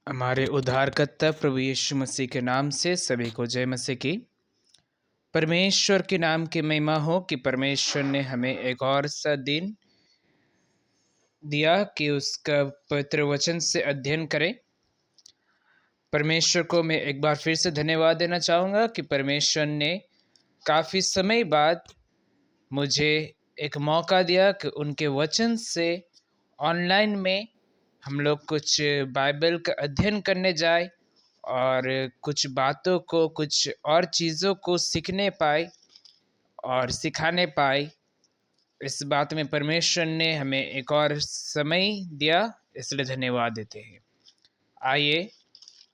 हमारे उद्धारकर्ता प्रभु यीशु मसीह के नाम से सभी को जय मसीह की। परमेश्वर के नाम की महिमा हो कि परमेश्वर ने हमें एक और सा दिन दिया कि उसका पवित्र वचन से अध्ययन करें। परमेश्वर को मैं एक बार फिर से धन्यवाद देना चाहूँगा कि परमेश्वर ने काफ़ी समय बाद मुझे एक मौका दिया कि उनके वचन से ऑनलाइन में हम लोग कुछ बाइबल का अध्ययन करने जाए और कुछ बातों को, कुछ और चीज़ों को सीखने पाए और सिखाने पाए। इस बात में परमेश्वर ने हमें एक और समय दिया, इसलिए धन्यवाद देते हैं। आइए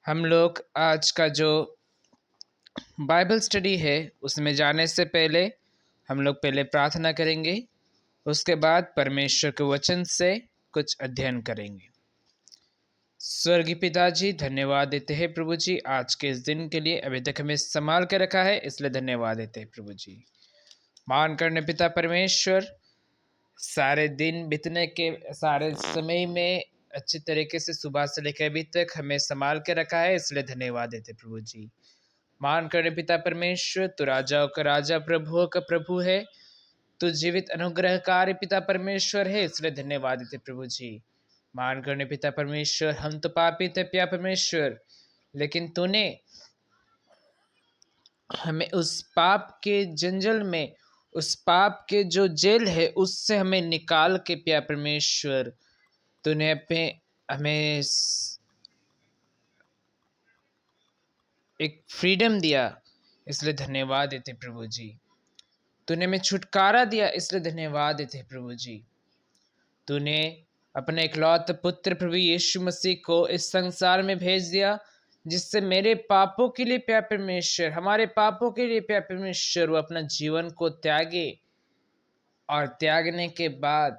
हम लोग आज का जो बाइबल स्टडी है उसमें जाने से पहले हम लोग पहले प्रार्थना करेंगे, उसके बाद परमेश्वर के वचन से कुछ अध्ययन करेंगे। स्वर्गीय पिताजी, धन्यवाद देते हैं प्रभु जी आज के इस दिन के लिए। अभी तक हमें संभाल के रखा है, इसलिए धन्यवाद देते हैं प्रभु जी। मान करने पिता परमेश्वर, सारे दिन बीतने के सारे समय में अच्छी तरीके से सुबह से लेकर अभी तक हमें संभाल के रखा है, इसलिए धन्यवाद देते प्रभु जी। मान करने पिता परमेश्वर, तू राजाओं का राजा, प्रभुओं का प्रभु है, तू जीवित अनुग्रहकारी पिता परमेश्वर है, इसलिए धन्यवाद देते प्रभु जी। मान करने पिता परमेश्वर, हम तो पापी थे पिता परमेश्वर, लेकिन तूने हमें उस पाप के जंजल में, उस पाप के जो जेल है उससे हमें निकाल के पिता परमेश्वर तूने हमें एक फ्रीडम दिया, इसलिए धन्यवाद देते प्रभु जी। तूने हमें छुटकारा दिया, इसलिए धन्यवाद देते प्रभु जी। तूने अपने इकलौते पुत्र प्रभु यीशु मसीह को इस संसार में भेज दिया, जिससे मेरे पापों के लिए प्यार परमेश्वर, हमारे पापों के लिए प्यार परमेश्वर, वो अपना जीवन को त्यागे और त्यागने के बाद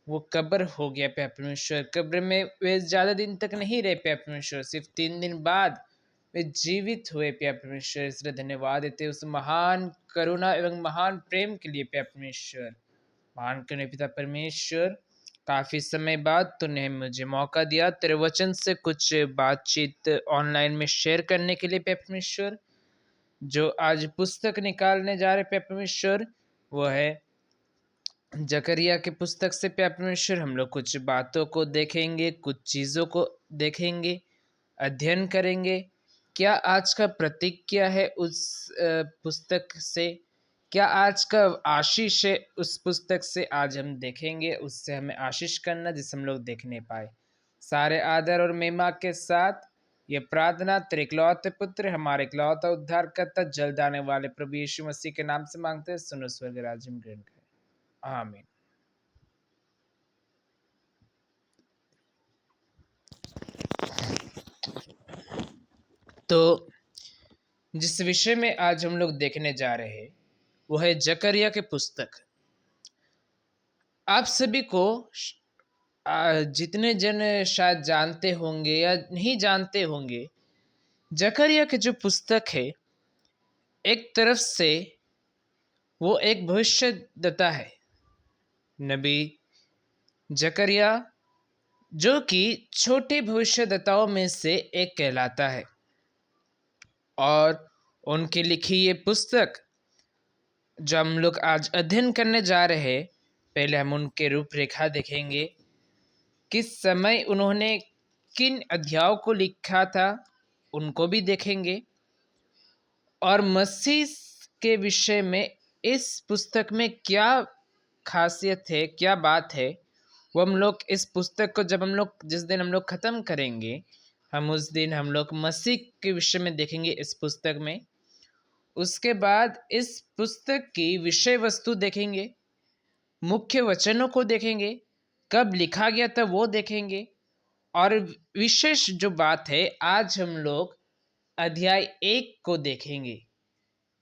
वो कब्र हो गया प्यार परमेश्वर। कब्र में वे ज़्यादा दिन तक नहीं रहे प्यार परमेश्वर, सिर्फ 3 दिन बाद वे जीवित हुए प्यार परमेश्वर। इसलिए धन्यवाद देते उस महान करुणा एवं महान प्रेम के लिए प्यार परमेश्वर। महान करने पिता परमेश्वर, काफ़ी समय बाद तूने मुझे मौका दिया तेरे वचन से कुछ बातचीत ऑनलाइन में शेयर करने के लिए परमेश्वर। जो आज पुस्तक निकालने जा रहे परमेश्वर, वो है जकरिया की पुस्तक से परमेश्वर। हम लोग कुछ बातों को देखेंगे, कुछ चीज़ों को देखेंगे, अध्ययन करेंगे। क्या आज का प्रतीक क्या है उस पुस्तक से, क्या आज का आशीष है उस पुस्तक से, आज हम देखेंगे। उससे हमें आशीष करना जिसे हम लोग देखने पाए। सारे आदर और महिमा के साथ ये प्रार्थना तेरे इकलौते पुत्र, हमारे इकलौता उद्धारकर्ता, जल्द आने वाले प्रभु यीशु मसीह के नाम से मांगते हैं। सुनो स्वर्ग राज्य में ग्रहण करें, आमीन। तो जिस विषय में आज हम लोग देखने जा रहे हैं वो है जकरिया की पुस्तक। आप सभी को जितने जन शायद जानते होंगे या नहीं जानते होंगे, जकरिया की जो पुस्तक है एक तरफ से वो एक भविष्यद्वक्ता है, नबी जकरिया, जो कि छोटे भविष्यद्वक्ताओं में से एक कहलाता है। और उनकी लिखी ये पुस्तक जो हम लोग आज अध्ययन करने जा रहे हैं, पहले हम उनके रूपरेखा देखेंगे, किस समय उन्होंने किन अध्यायों को लिखा था उनको भी देखेंगे, और मसीह के विषय में इस पुस्तक में क्या खासियत है, क्या बात है, वो हम लोग इस पुस्तक को जब हम लोग जिस दिन हम लोग ख़त्म करेंगे, हम उस दिन हम लोग मसीह के विषय में देखेंगे इस पुस्तक में। उसके बाद इस पुस्तक की विषय वस्तु देखेंगे, मुख्य वचनों को देखेंगे, कब लिखा गया था वो देखेंगे, और विशेष जो बात है आज हम लोग अध्याय 1 को देखेंगे।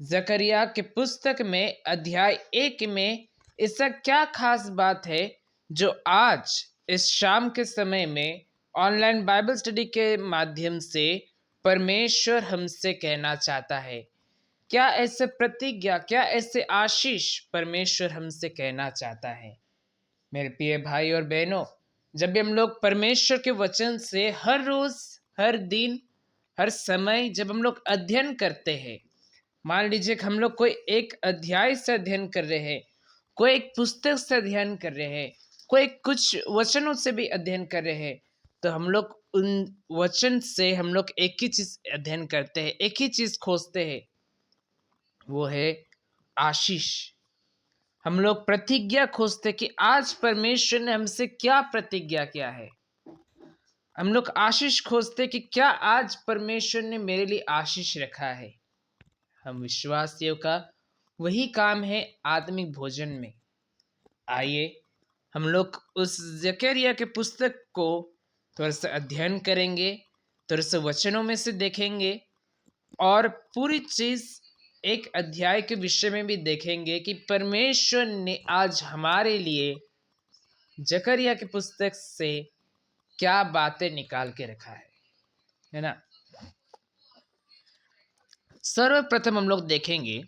जकरिया के पुस्तक में अध्याय 1 में ऐसा क्या खास बात है जो आज इस शाम के समय में ऑनलाइन बाइबल स्टडी के माध्यम से परमेश्वर हमसे कहना चाहता है। क्या ऐसे प्रतिज्ञा, क्या ऐसे आशीष परमेश्वर हमसे कहना चाहता है। मेरे प्रिय भाई और बहनों, जब भी हम लोग परमेश्वर के वचन से हर रोज हर दिन, हर समय जब हम लोग अध्ययन करते हैं, मान लीजिए कि हम लोग कोई एक अध्याय से अध्ययन कर रहे हैं, कोई एक पुस्तक से अध्ययन कर रहे हैं, कोई कुछ वचनों से भी अध्ययन कर रहे हैं, तो हम लोग उन वचन से हम लोग एक ही चीज अध्ययन करते हैं, एक ही चीज खोजते हैं, वो है आशीष। हम लोग प्रतिज्ञा खोजते कि आज परमेश्वर ने हमसे क्या प्रतिज्ञा किया है। हम लोग आशीष खोजते कि क्या आज परमेश्वर ने मेरे लिए आशीष रखा है। हम विश्वासियों का वही काम है आत्मिक भोजन में। आइए हम लोग उस जकरिया के पुस्तक को थोड़ा सा अध्ययन करेंगे, थोड़ा सा वचनों में से देखेंगे और पूरी चीज एक अध्याय के विषय में भी देखेंगे कि परमेश्वर ने आज हमारे लिए जकरिया की पुस्तक से क्या बातें निकाल के रखा है ना। सर्वप्रथम हम लोग देखेंगे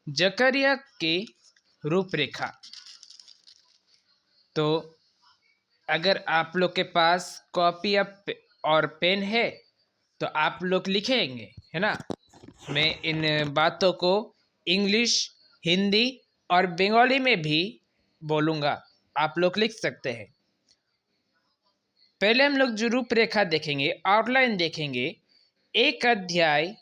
जकरिया की रूपरेखा। तो अगर आप लोग के पास कॉपी और पेन है तो आप लोग लिखेंगे, है ना। मैं इन बातों को इंग्लिश, हिंदी और बंगाली में भी बोलूँगा, आप लोग लिख सकते हैं। पहले हम लोग जो रूपरेखा देखेंगे, आउटलाइन देखेंगे, एक अध्याय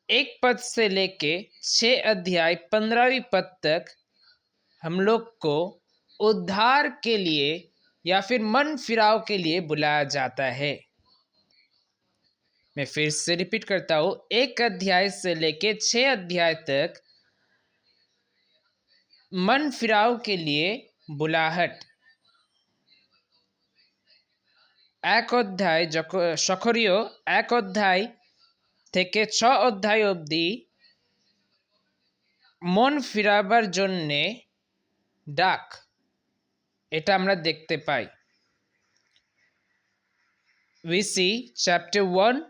1 पद से लेके 6 अध्याय 15वीं पद तक हम लोग को उद्धार के लिए या फिर मन फिराव के लिए बुलाया जाता है। मैं फिर से रिपीट करता हूं, 1 अध्याय से लेके 6 अध्याय तक मन फिराव के लिए बुलाहट। एक अध्याय সক্রিয় 1 অধ্যায় থেকে 6 অধ্যায় অবধি মন ফিরাবার জন্যে ডাক, এটা আমরা দেখতে পাই। We see chapter 1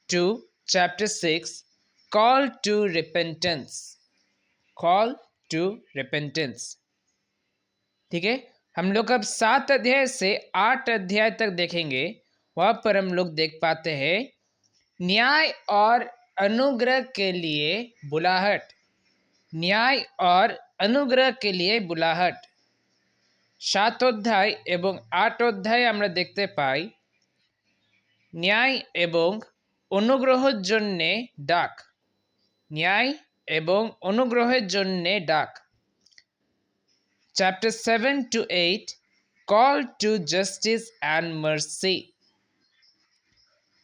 to chapter 6 call to repentance, call to repentance। ठीक है, हम लोग अब 7 अध्याय से 8 अध्याय तक देखेंगे। वहां पर हम लोग देख पाते हैं न्याय और अनुग्रह के लिए बुलाहट, न्याय और अनुग्रह के लिए बुलाहट। 7 অধ্যায় এবং 8 অধ্যায় আমরা দেখতে পাই ন্যায় এবং অনুগ্রহের জন্যে ডাক, ন্যায় এবং অনুগ্রহের জন্যে ডাক। Chapter 7 to 8 call to justice and mercy।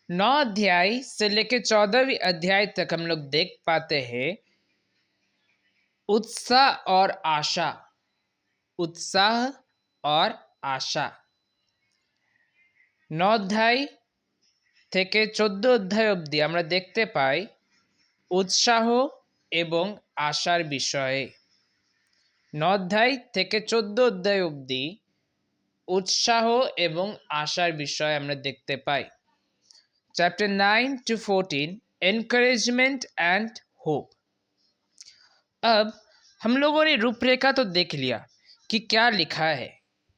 9 अध्याय से लेकर 14वीं अध्याय तक हम लोग देख पाते हैं उत्साह और आशा, उत्साह और आशा। 9 অধ্যায় থেকে 14 অধ্যায় অবধি আমরা দেখতে পাই উৎসাহ এবং আশার বিষয়ে। 9 অধ্যায় থেকে 14 অধ্যায় অবধি উৎসাহ এবং আশার বিষয় আমরা দেখতে পাই। Chapter 9 to 14 encouragement and hope। अब हम लोगों ने रूपरेखा तो देख लिया कि क्या लिखा है,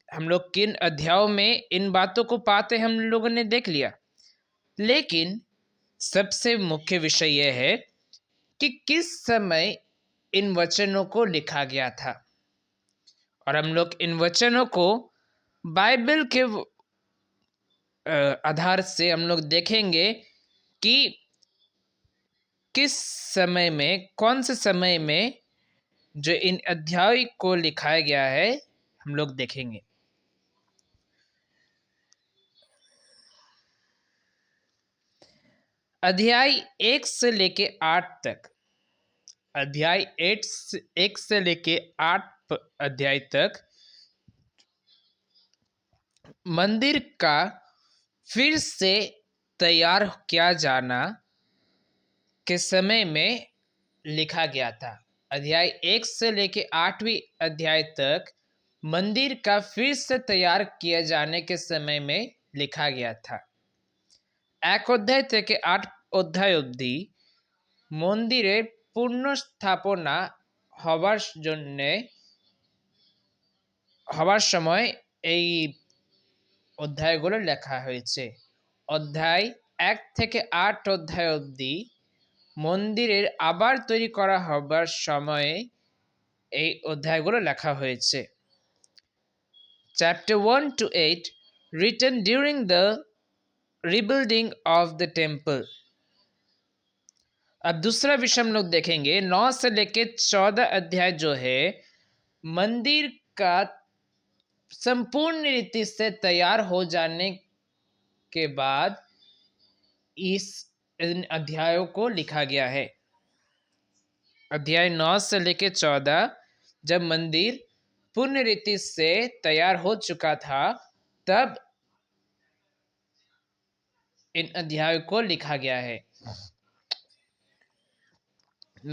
हम लोग किन अध्यायों में इन बातों को पाते हम लोगों ने देख लिया, लेकिन सबसे मुख्य विषय यह है कि किस समय इन वचनों को लिखा गया था। और हम लोग इन वचनों को बाइबल के आधार से हम लोग देखेंगे कि किस समय में, कौन से समय में जो इन अध्याय को लिखाया गया है हम लोग देखेंगे। अध्याय 1 से लेके 8 तक, अध्याय 1 से लेके 8 अध्याय तक मंदिर का फिर से तैयार किया जाना के समय में लिखा गया था। अध्याय 1 से लेके 8वीं अध्याय तक मंदिर का फिर से तैयार किए जाने के समय में लिखा गया था। 1 অধ্যায় থেকে 8 অধ্যায় অবধি মন্দিরের পুনঃস্থাপনা হবার সময় এই অধ্যায়গুলো লেখা হয়েছে। অধ্যায় 1 থেকে 8 অধ্যায় অবধি মন্দিরের আবার তৈরি করা হবার সময়ে এই অধ্যায়গুলো লেখা হয়েছে। Chapter 1 to 8 written during the rebuilding of the temple। अब दूसरा विषय हम लोग देखेंगे 9 से लेके 14 अध्याय जो है मंदिर का संपूर्ण रीति से तैयार हो जाने के बाद इन अध्यायों को लिखा गया है। अध्याय 9 से लेके 14 जब मंदिर पूर्ण रीति से तैयार हो चुका था तब इन अध्यायों को लिखा गया है।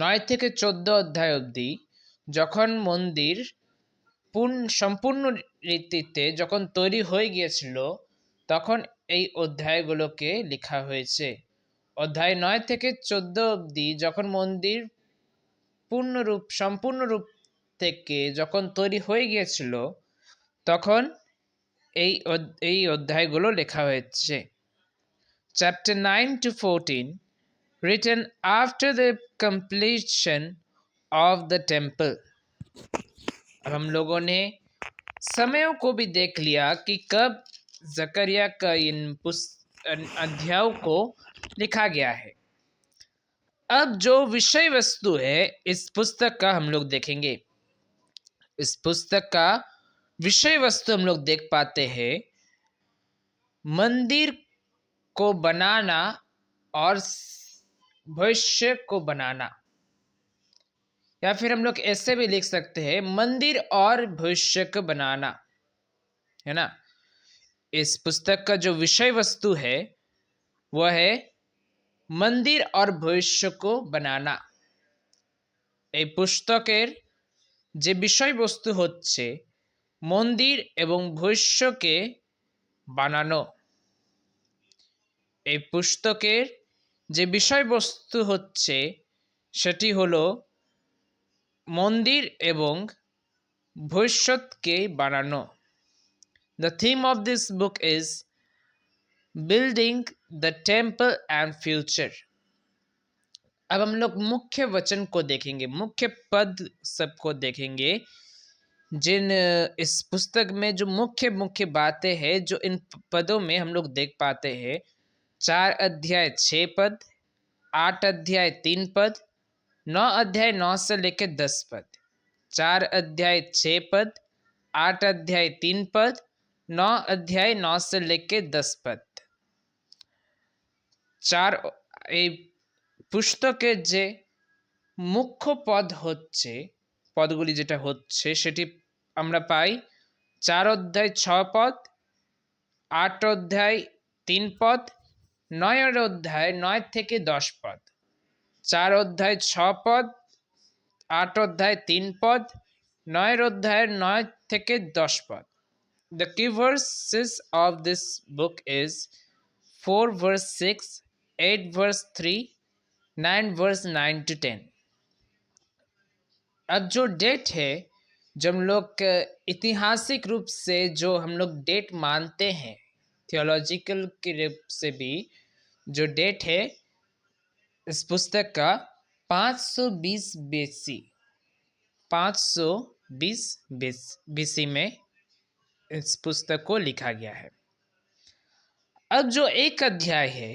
9 থেকে 14 অধ্যায় অবধি যখন মন্দির সম্পূর্ণ রীতিতে যখন তৈরি হয়ে গিয়েছিল তখন এই অধ্যায়গুলোকে লেখা হয়েছে। অধ্যায় 9 থেকে 14 অবধি যখন মন্দির সম্পূর্ণ রূপ থেকে যখন তৈরি হয়ে গিয়েছিল তখন এই অধ্যায়গুলো লেখা হয়েছে। Chapter 9 to 14 written after the completion of the temple। अब हम लोगों ने समयों को भी देख लिया कि कब जकरिया का इन अध्यायों को लिखा गया है। अब जो विषय वस्तु है इस पुस्तक का हम लोग देखेंगे। इस पुस्तक का विषय वस्तु हम लोग देख पाते हैं मंदिर को बनाना और भविष्य को बनाना, या फिर हम लोग ऐसे भी लिख सकते हैं मंदिर और भविष्य को बनाना, है ना। इस पुस्तक का जो विषय वस्तु है वह है मंदिर और भविष्य को बनाना। এই পুস্তকের যে বিষয়বস্তু হচ্ছে মন্দির এবং ভবিষ্যকে বানানো। এই পুস্তকের যে বিষয়বস্তু হচ্ছে সেটি হলো মন্দির এবং ভবিষ্যৎকে বানানো। The theme of this book is building the temple and future। अब हम लोग मुख्य वचन को देखेंगे, मुख्य पद सबको देखेंगे जिन इस पुस्तक में जो मुख्य मुख्य बातें हैं जो इन पदों में हम लोग देख पाते हैं। 4 अध्याय 6 पद, 8 अध्याय 3 पद, 9 अध्याय 9 से लेकर 10 पद। 4 अध्याय 6 पद, 8 अध्याय 3 पद, 9 अध्याय 9 से लेकर 10 पद। এই পুস্তকের যে মুখ্য পদ হচ্ছে পদগুলি যেটা হচ্ছে সেটি আমরা পাই 4 অধ্যায় 6 পদ, 8 অধ্যায় 3 পদ, 9 অধ্যায় 9 থেকে 10 পদ। 4 অধ্যায় 6 পদ, 8 অধ্যায় 3 পদ, 9 অধ্যায় 9 থেকে 10 পদ। The key verses of this book is 4 verse 6, 8 verse 3, 9 verse 9 to 10। अब जो डेट है जब हम लोग ऐतिहासिक रूप से जो हम लोग डेट मानते हैं थियोलॉजिकल के रूप से भी जो डेट है इस पुस्तक का 520 बीसी 520 बीसी में इस पुस्तक को लिखा गया है। अब जो एक अध्याय है,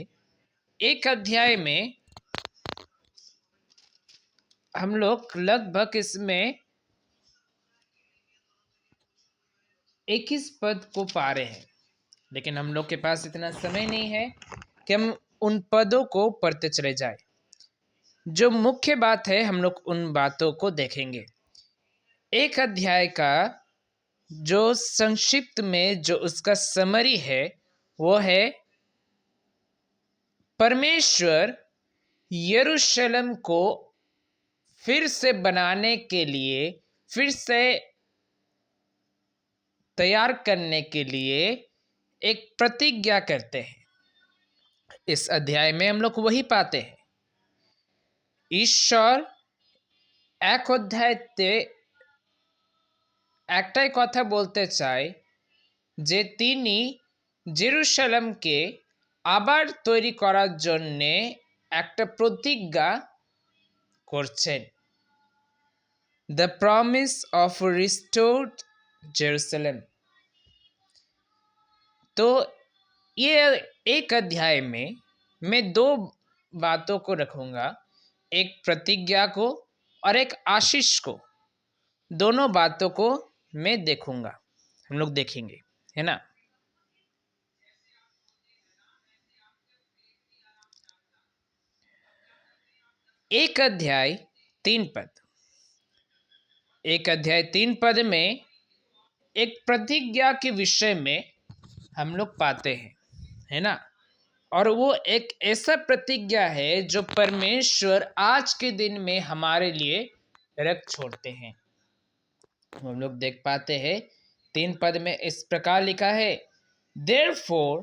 एक अध्याय में हम लोग लगभग इसमें 21 पद को पा रहे हैं, लेकिन हम लोग के पास इतना समय नहीं है कि हम उन पदों को पढ़ते चले जाए। जो मुख्य बात है हम लोग उन बातों को देखेंगे। एक अध्याय का जो संक्षिप्त में जो उसका समरी है वो है परमेश्वर यरूशलेम को फिर से बनाने के लिए, फिर से तैयार करने के लिए एक प्रतिज्ञा करते हैं। इस अध्याय में हम लोग वही पाते हैं। ঈশ্বর এক অধ্যায়তে একটাই কথা বলতে চায় যে তিনি জেরুসালেমকে আবার তৈরি করার জন্যে একটা প্রতিজ্ঞা করছেন। The promise of a restored Jerusalem। तो ये एक अध्याय में मैं दो बातों को रखूंगा, एक प्रतिज्ञा को और एक आशीष को। दोनों बातों को मैं देखूंगा, हम लोग देखेंगे, है ना। एक अध्याय 3 पद, एक अध्याय 3 पद में एक प्रतिज्ञा के विषय में हम लोग पाते हैं, है ना। और वो एक ऐसा प्रतिज्ञा है जो परमेश्वर आज के दिन में हमारे लिए रख छोड़ते हैं। हम लोग देख पाते हैं 3 पद में इस प्रकार लिखा है, Therefore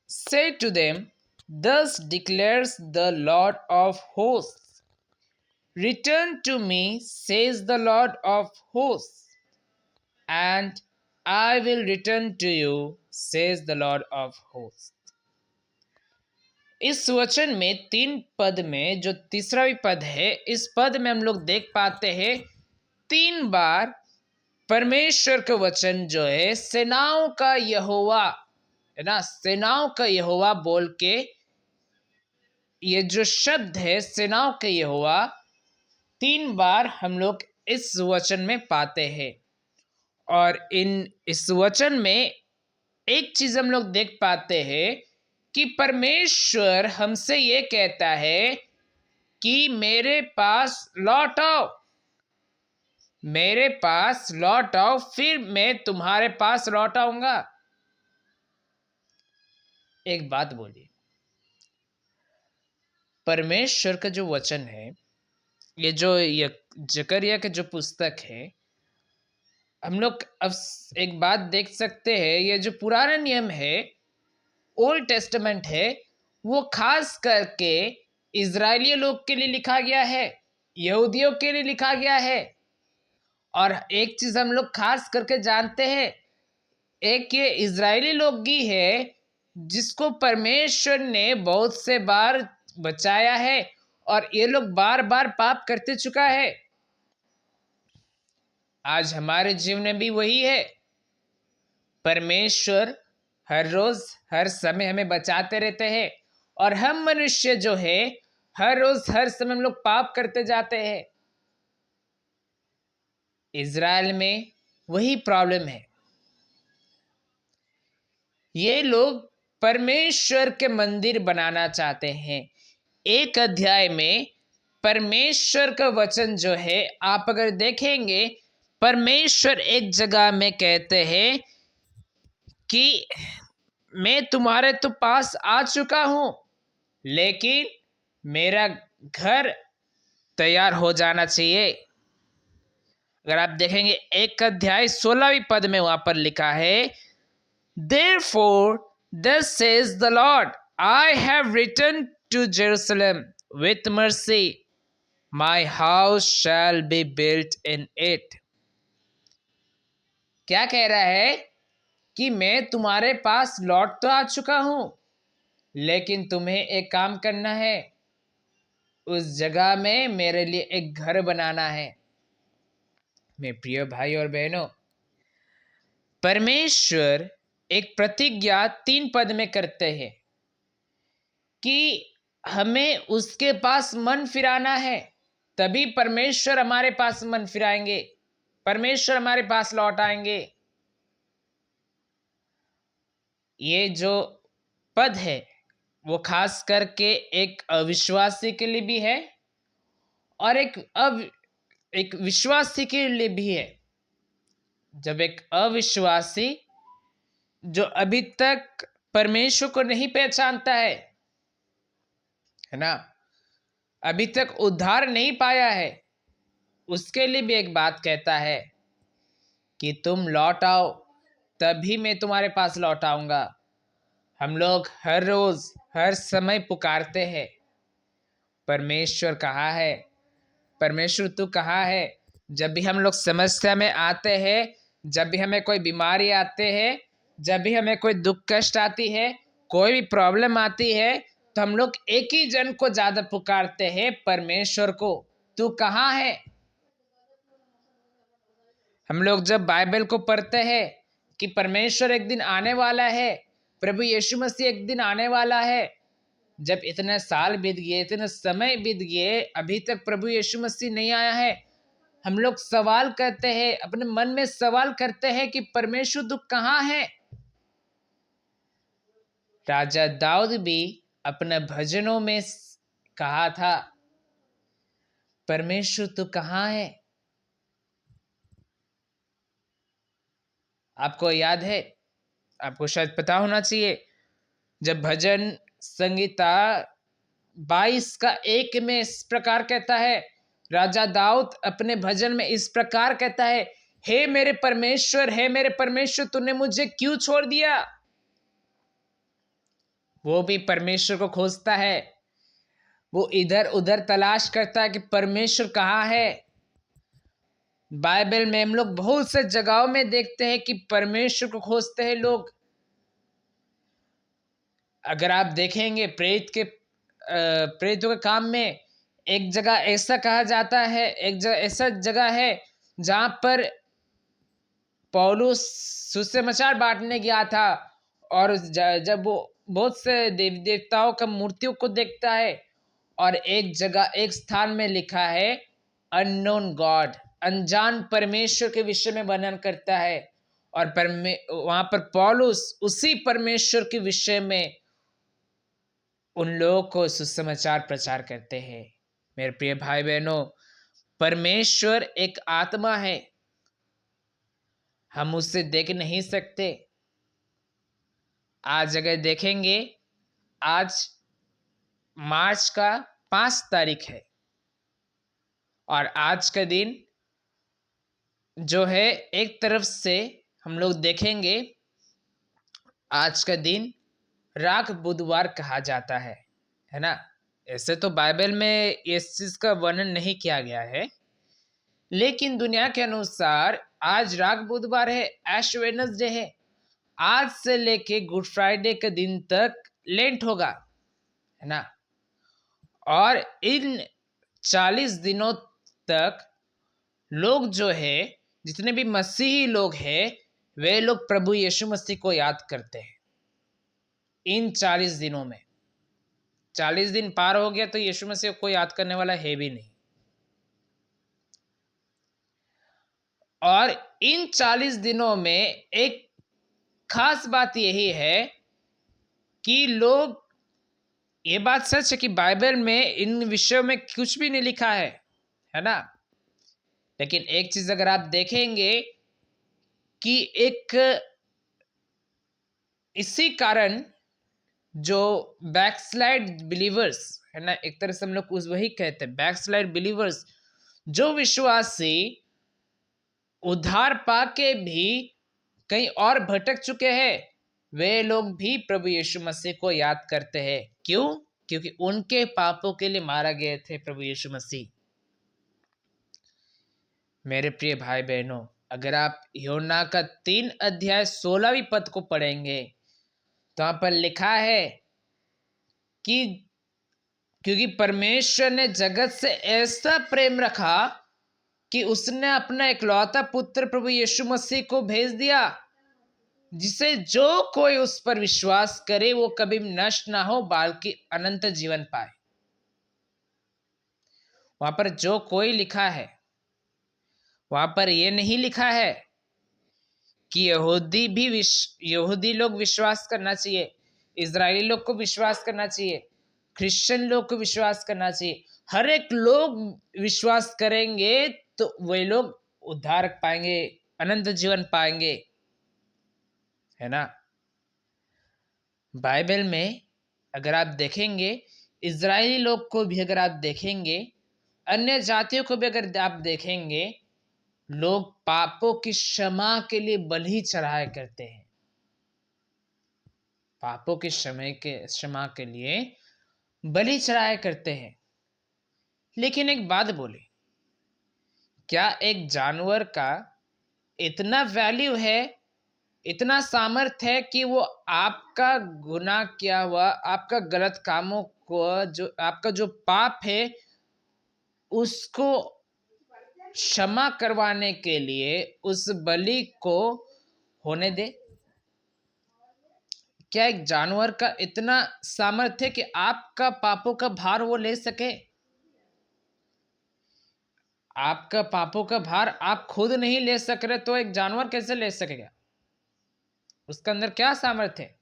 say to them, Thus declares the Lord of hosts, Return to me, says the Lord of hosts, and I will return to you, says the Lord of hosts। इस वचन में 3 पद में जो तीसरा भी पद है, इस पद में हम लोग देख पाते हैं 3 बार परमेश्वर का वचन जो है सेनाओं का यहोवा, है ना, सेनाओं का यहोवा बोल के ये जो शब्द है सेनाओं का यहोवा 3 बार हम लोग इस वचन में पाते हैं। और इस वचन में एक चीज हम लोग देख पाते हैं कि परमेश्वर हमसे ये कहता है कि मेरे पास लौट आओ, मेरे पास लौट आओ, फिर मैं तुम्हारे पास लौट आऊंगा। एक बात बोलिए, परमेश्वर का जो वचन है, ये जो जकरिया का जो पुस्तक है, हम लोग अब एक बात देख सकते हैं, ये जो पुराना नियम है, ओल्ड टेस्टामेंट है, वो खास करके इजरायली लोग के लिए लिखा गया है, यहूदियों के लिए लिखा गया है। और एक चीज हम लोग खास करके जानते हैं, एक ये इजरायली लोग ही है जिसको परमेश्वर ने बहुत से बार बचाया है और ये लोग बार बार पाप करते चुका है। आज हमारे जीवन में भी वही है, परमेश्वर हर रोज हर समय हमें बचाते रहते हैं और हम मनुष्य जो है हर रोज हर समय हम लोग पाप करते जाते हैं। इज़राइल में वही प्रॉब्लम है, ये लोग परमेश्वर के मंदिर बनाना चाहते हैं। एक अध्याय में परमेश्वर का वचन जो है, आप अगर देखेंगे, परमेश्वर एक जगह में कहते हैं कि मैं तुम्हारे तो पास आ चुका हूं, लेकिन मेरा घर तैयार हो जाना चाहिए। अगर आप देखेंगे एक अध्याय 16वीं पद में वहां पर लिखा है, Therefore thus says the Lord, I have returned to Jerusalem with mercy, my house shall be built in it। क्या कह रहा है कि मैं तुम्हारे पास लौट तो आ चुका हूं, लेकिन तुम्हें एक काम करना है, उस जगह में मेरे लिए एक घर बनाना है। मेरे प्रिय भाई और बहनों, परमेश्वर एक प्रतिज्ञा 3 पद में करते हैं कि हमें उसके पास मन फिराना है, तभी परमेश्वर हमारे पास मन फिराएंगे, परमेश्वर हमारे पास लौट आएंगे। ये जो पद है वो खास करके एक अविश्वासी के लिए भी है और एक विश्वासी के लिए भी है। जब एक अविश्वासी जो अभी तक परमेश्वर को नहीं पहचानता है ना, अभी तक उद्धार नहीं पाया है, उसके लिए भी एक बात कहता है कि तुम लौट आओ, तभी मैं तुम्हारे पास लौट आऊंगा। हम लोग हर रोज हर समय पुकारते हैं, परमेश्वर कहाँ है, परमेश्वर तू कहाँ है। जब भी हम लोग समस्या में आते हैं, जब भी हमें कोई बीमारी आते हैं, जब भी हमें कोई दुख कष्ट आती है, कोई भी प्रॉब्लम आती है तो हम लोग एक ही जन को ज्यादा पुकारते हैं, परमेश्वर को, तू कहाँ है। हम लोग जब बाइबल को पढ़ते हैं कि परमेश्वर एक दिन आने वाला है, प्रभु यीशु मसीह एक दिन आने वाला है, जब इतने साल बीत गए, इतने समय बीत गए, अभी तक प्रभु यीशु मसीह नहीं आया है, हम लोग सवाल करते हैं, अपने मन में सवाल करते हैं कि परमेश्वर तू कहाँ है। राजा दाऊद भी अपने भजनों में कहा था, परमेश्वर तू कहाँ है। आपको याद है, आपको शायद पता होना चाहिए, जब भजन संगीता 22 का 1 में इस प्रकार कहता है, राजा दाऊद अपने भजन में इस प्रकार कहता है, हे मेरे परमेश्वर, हे मेरे परमेश्वर, तूने मुझे क्यों छोड़ दिया। वो भी परमेश्वर को खोजता है, वो इधर उधर तलाश करता है कि परमेश्वर कहाँ है। बाइबल में हम लोग बहुत से जगहों में देखते हैं कि परमेश्वर को खोजते हैं लोग। अगर आप देखेंगे प्रेरितों के काम में, एक जगह ऐसा कहा जाता है, एक जगह ऐसा जगह है जहां पर पौलुस सुसमाचार बांटने गया था, और जब वो बहुत से देवी देवताओं का मूर्तियों को देखता है, और एक जगह एक स्थान में लिखा है अननोन गॉड, अनजान परमेश्वर के विषय में वर्णन करता है, और वहां पर पौलुस उसी परमेश्वर के विषय में उन लोगों को सुसमाचार प्रचार करते हैं। मेरे प्रिय भाई बहनों, परमेश्वर एक आत्मा है, हम उससे देख नहीं सकते। आज अगर देखेंगे, आज मार्च का 5 तारीख है, और आज का दिन जो है, एक तरफ से हम लोग देखेंगे, आज का दिन राख बुधवार कहा जाता है ना। ऐसे तो बाइबल में इस चीज का वर्णन नहीं किया गया है, लेकिन दुनिया के अनुसार आज राख बुधवार है, ऐश वेडनेसडे है। आज से लेके गुड फ्राइडे के दिन तक लेंट होगा, है ना। और इन 40 दिनों तक लोग जो है, जितने भी मसीही लोग हैं, वे लोग प्रभु यीशु मसीह को याद करते हैं। इन 40 दिनों में 40 दिन पार हो गया तो यीशु मसीह को याद करने वाला है भी नहीं। और इन 40 दिनों में एक खास बात यही है कि लोग, ये बात सच है कि बाइबल में इन विषयों में कुछ भी नहीं लिखा है ना। लेकिन एक चीज अगर आप देखेंगे कि एक इसी कारण जो बैकस्लाइड बिलीवर्स है ना, एक तरह से हम लोग उस वही कहते हैं बैकस्लाइड बिलीवर्स, जो विश्वासी उद्धार पाके भी कहीं और भटक चुके हैं, वे लोग भी प्रभु यीशु मसीह को याद करते हैं। क्यों? क्योंकि उनके पापों के लिए मारा गए थे प्रभु यीशु मसीह। मेरे प्रिय भाई बहनों, अगर आप यूहन्ना का 3 अध्याय 16वीं पद को पढ़ेंगे तो वहां पर लिखा है कि क्योंकि परमेश्वर ने जगत से ऐसा प्रेम रखा कि उसने अपना इकलौता पुत्र प्रभु यीशु मसीह को भेज दिया, जिसे जो कोई उस पर विश्वास करे वो कभी नष्ट ना हो बल्कि अनंत जीवन पाए। वहां पर जो कोई लिखा है, वहां पर यह नहीं लिखा है कि यहूदी लोग विश्वास करना चाहिए, इजरायली लोग को विश्वास करना चाहिए, क्रिश्चियन लोग को विश्वास करना चाहिए। हर एक लोग विश्वास करेंगे तो वे लोग उद्धार पाएंगे, अनंत जीवन पाएंगे, है ना। बाइबल में अगर आप देखेंगे, इजरायली लोग को भी अगर आप देखेंगे, अन्य जातियों को भी अगर आप देखेंगे, लोग पापों की क्षमा के लिए बलि चढ़ाया करते हैं। पापों की क्षमा के लिए बलि चढ़ाया करते हैं। लेकिन एक बात बोले, क्या एक जानवर का इतना वैल्यू है इतना सामर्थ है कि वो आपका गुनाह किया हुआ, आपका गलत कामों को, जो आपका जो पाप है उसको क्षमा करवाने के लिए उस बलि को होने दे। क्या एक जानवर का इतना सामर्थ्य है कि आपका पापों का भार वो ले सके? आपका पापों का भार आप खुद नहीं ले सक रहे तो एक जानवर कैसे ले सकेगा? उसके अंदर क्या सामर्थ्य है?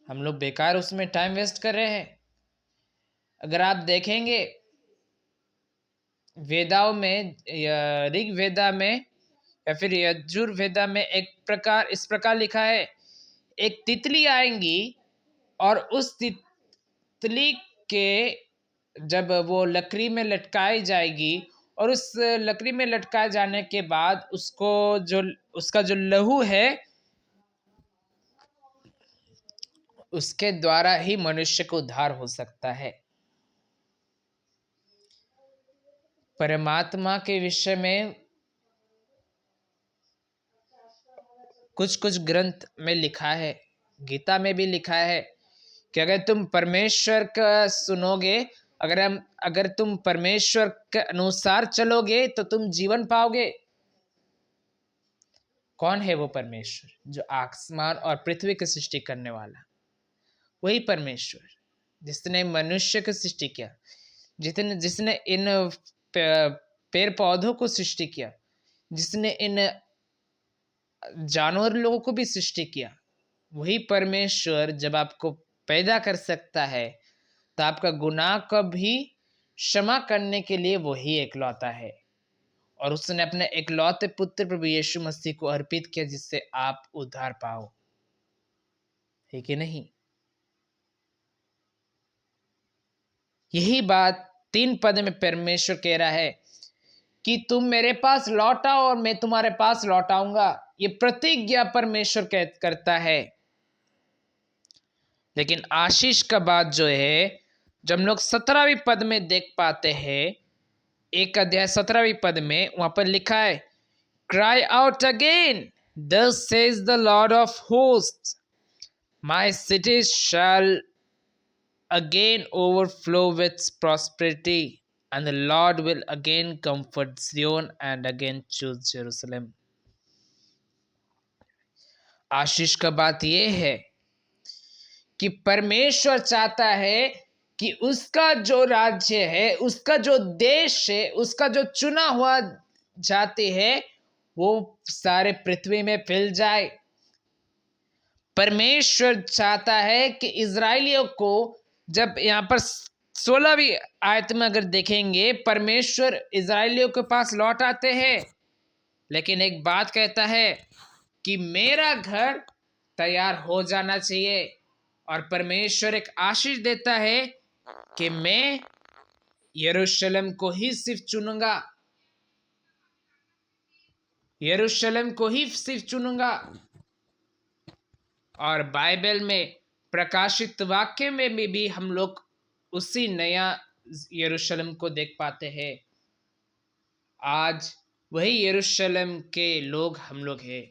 हम लोग बेकार उसमें टाइम वेस्ट कर रहे हैं। अगर आप देखेंगे वेदाओं में, ऋग वेदा में या फिर यजुर्वेदा में एक प्रकार इस प्रकार लिखा है, एक तितली आएंगी और उस तितली के जब वो लकड़ी में लटकाई जाएगी और उस लकड़ी में लटकाए जाने के बाद उसको जो उसका जो लहू है उसके द्वारा ही मनुष्य को उद्धार हो सकता है। परमात्मा के विषय में कुछ कुछ ग्रंथ में लिखा है, गीता में भी लिखा है कि अगर तुम परमेश्वर का सुनोगे, अगर तुम परमेश्वर के अनुसार चलोगे तो तुम जीवन पाओगे। कौन है वो परमेश्वर? जो आसमान और पृथ्वी की सृष्टि करने वाला, वही परमेश्वर जिसने मनुष्य की सृष्टि किया, जिसने इन पेड़ पौधों को सृष्टि किया, जिसने इन जानवर लोगों को भी सृष्टि किया, वही परमेश्वर जब आपको पैदा कर सकता है तो आपका गुनाह को भी क्षमा करने के लिए वही एकलौता है। और उसने अपने एकलौते पुत्र प्रभु यीशु मसीह को अर्पित किया जिससे आप उद्धार पाओ, है कि नहीं? यही बात 3 पद में परमेश्वर कह रहा है कि तुम मेरे पास लौट आओ और मैं तुम्हारे पास लौट आऊंगा। ये प्रतिज्ञा परमेश्वर करता है। लेकिन आशीष का बात जो है, जब हम लोग 17वीं पद में देख पाते हैं, 1 अध्याय 17वीं पद में वहां पर लिखा है, cry out again, thus says the Lord of hosts, my cities shall again overflow with prosperity, and the Lord will again comfort Zion and again choose Jerusalem. आशीष का बात यह है कि परमेश्वर चाहता है कि उसका जो राज्य है, उसका जो देश है, उसका जो चुना हुआ जाति है, वो सारे पृथ्वी में फैल जाए। परमेश्वर चाहता है कि इजराइलियों को, जब यहाँ पर 16वीं आयत में अगर देखेंगे, परमेश्वर इजराइलियों के पास लौट आते हैं, लेकिन एक बात कहता है कि मेरा घर तैयार हो जाना चाहिए। और परमेश्वर एक आशीष देता है कि मैं यरूशलेम को ही सिर्फ चुनूंगा, यरूशलेम को ही सिर्फ चुनूंगा। और बाइबल में प्रकाशित वाक्य में भी हम लोग उसी नया यरूशलेम को देख पाते हैं। आज वही यरूशलेम के लोग हम लोग हैं।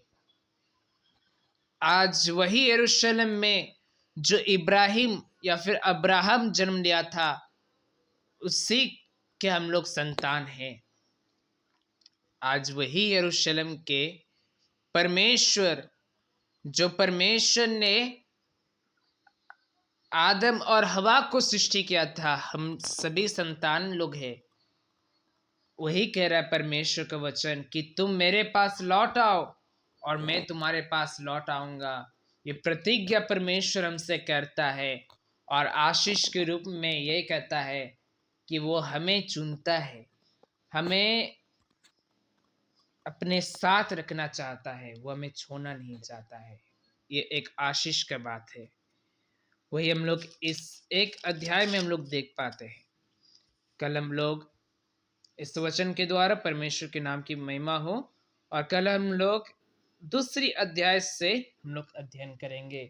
आज वही यरूशलेम में जो इब्राहिम या फिर अब्राहम जन्म लिया था, उसी के हम लोग संतान हैं। आज वही यरूशलेम के परमेश्वर, जो परमेश्वर ने आदम और हवा को सृष्टि किया था, हम सभी संतान लोग हैं। वही कह रहा है परमेश्वर का वचन कि तुम मेरे पास लौट आओ और मैं तुम्हारे पास लौट आऊंगा। ये प्रतिज्ञा परमेश्वर हमसे करता है और आशीष के रूप में ये कहता है कि वो हमें चुनता है, हमें अपने साथ रखना चाहता है, वो हमें छोड़ना नहीं चाहता है। ये एक आशीष का बात है। वही हम लोग इस एक अध्याय में हम लोग देख पाते हैं। कल हम लोग इस वचन के द्वारा परमेश्वर के नाम की महिमा हो, और कल हम लोग दूसरी अध्याय से हम लोग अध्ययन करेंगे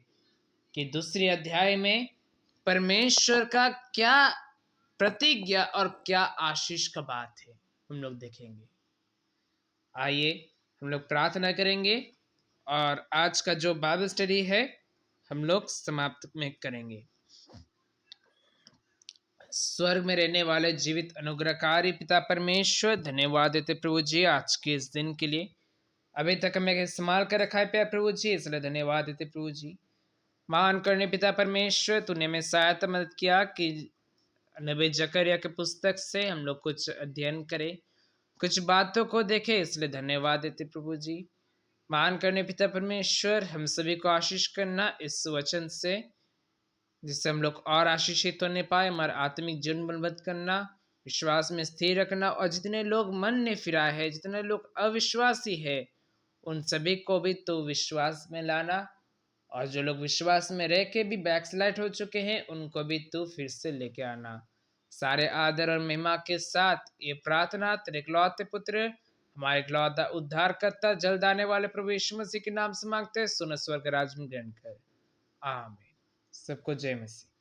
कि दूसरी अध्याय में परमेश्वर का क्या प्रतिज्ञा और क्या आशीष का बात है, हम लोग देखेंगे। आइए हम लोग प्रार्थना करेंगे और आज का जो बाइबल स्टडी है हम लोग समाप्त में करेंगे। स्वर्ग में रहने वाले जीवित अनुग्रहकारी पिता परमेश्वर, धन्यवाद देते प्रभु जी आज के इस दिन के लिए। अभी तक हमें इस्तेमाल कर रखा है प्यार प्रभु जी, इसलिए धन्यवाद देते प्रभु जी। महान करने पिता परमेश्वर, तूने हमें सहायता मदद किया कि नबी जकरिया के पुस्तक से हम लोग कुछ अध्ययन करें, कुछ बातों को देखें, इसलिए धन्यवाद देते प्रभु जी। महान करने पिता परमेश्वर, हम सभी को आशीष करना इस वचन से, जिससे हम लोग और आशीषित होने पाए। हमारा आत्मिक जीवन बलवत्त करना, विश्वास में स्थिर रखना, और जितने लोग मन ने फिरा है, जितने लोग अविश्वासी है, उन सभी को भी तो विश्वास में लाना, और जो लोग विश्वास में रह के भी बैकस्लाइड हो चुके हैं उनको भी तू फिर से लेके आना। सारे आदर और महिमा के साथ ये प्रार्थना तेरे इकलौते पुत्र, हमारे इकलौता उद्धारकर्ता, जल्द आने वाले प्रभु यीशु मसीह के नाम से मांगते हैं। सुन स्वर्ग राज में ग्रहण कर, आमीन। सबको जय मसीह।